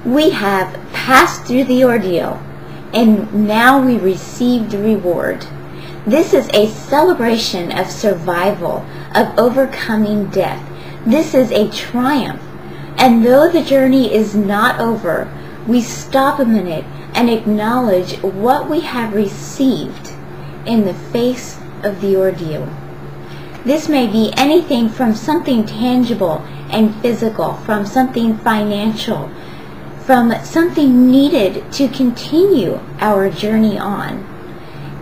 We have passed through the ordeal, and now we receive the reward. This is a celebration of survival, of overcoming death. This is a triumph. And though the journey is not over, we stop a minute and acknowledge what we have received in the face of the ordeal. This may be anything from something tangible and physical, from something financial, from something needed to continue our journey on.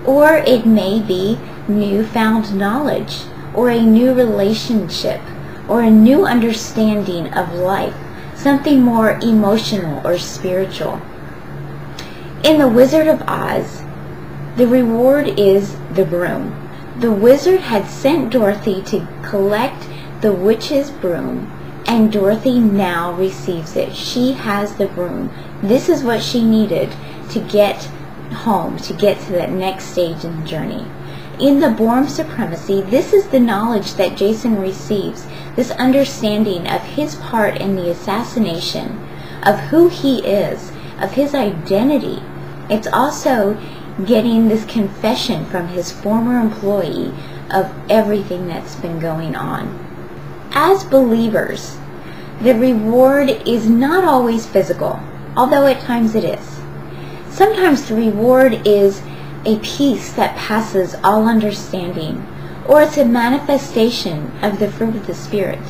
Or it may be newfound knowledge, or a new relationship, or a new understanding of life, something more emotional or spiritual. In The Wizard of Oz, the reward is the broom. The wizard had sent Dorothy to collect the witch's broom, and Dorothy now receives it. She has the broom. This is what she needed to get home, to get to that next stage in the journey. In the Bourne Supremacy, this is the knowledge that Jason receives, this understanding of his part in the assassination, of who he is, of his identity. It's also getting this confession from his former employee of everything that's been going on. As believers, the reward is not always physical, although at times it is. Sometimes the reward is a peace that passes all understanding, or it's a manifestation of the fruit of the Spirit.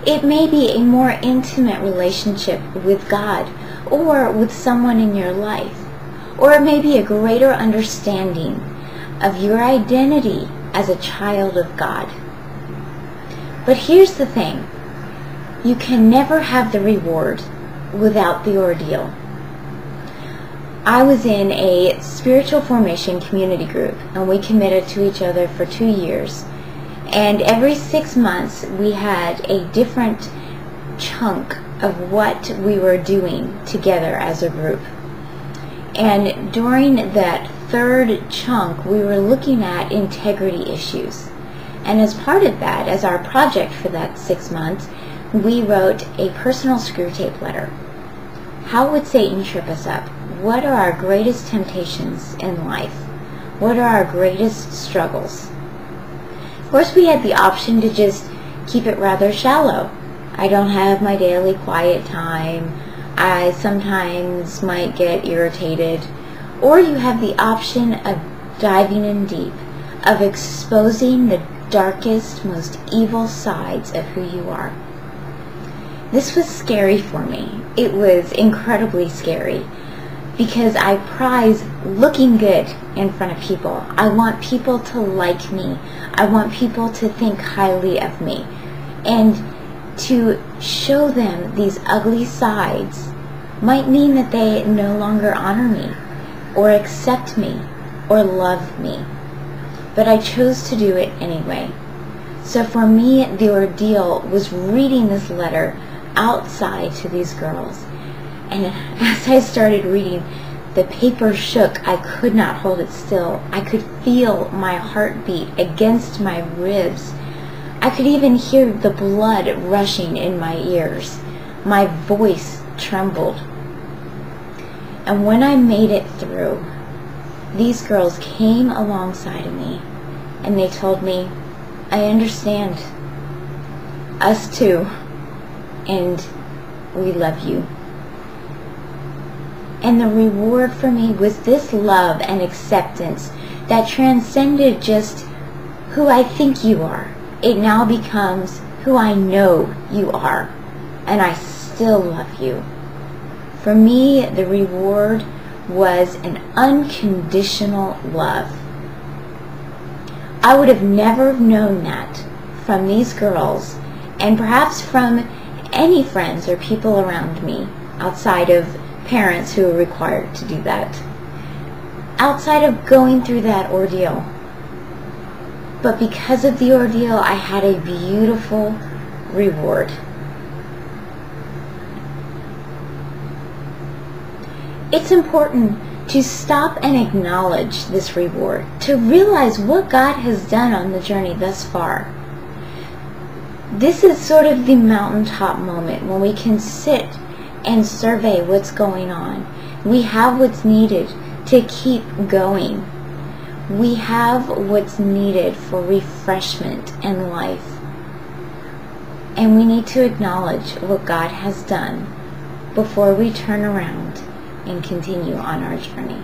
It may be a more intimate relationship with God or with someone in your life, or it may be a greater understanding of your identity as a child of God. But here's the thing. You can never have the reward without the ordeal. I was in a spiritual formation community group, and we committed to each other for 2 years. And every 6 months, we had a different chunk of what we were doing together as a group. And during that third chunk, we were looking at integrity issues. And as part of that, as our project for that 6 months, we wrote a personal screwtape letter. How would Satan trip us up? What are our greatest temptations in life? What are our greatest struggles? Of course, we had the option to just keep it rather shallow. I don't have my daily quiet time. I sometimes might get irritated. Or you have the option of diving in deep, of exposing the darkest, most evil sides of who you are. This was scary for me. It was incredibly scary because I prize looking good in front of people. I want people to like me. I want people to think highly of me. And to show them these ugly sides might mean that they no longer honor me or accept me or love me. But I chose to do it anyway. So for me, the ordeal was reading this letter outside to these girls. And as I started reading, the paper shook. I could not hold it still. I could feel my heartbeat against my ribs. I could even hear the blood rushing in my ears. My voice trembled. And when I made it through, these girls came alongside of me and they told me, I understand. Us too. And we love you. And the reward for me was this love and acceptance that transcended just who I think you are. It now becomes who I know you are. And I still love you. For me, the reward was an unconditional love. I would have never known that from these girls, and perhaps from any friends or people around me, outside of parents who are required to do that, outside of going through that ordeal. But because of the ordeal, I had a beautiful reward. It's important to stop and acknowledge this reward, to realize what God has done on the journey thus far. This is sort of the mountaintop moment when we can sit and survey what's going on. We have what's needed to keep going. We have what's needed for refreshment and life. And we need to acknowledge what God has done before we turn around and continue on our journey.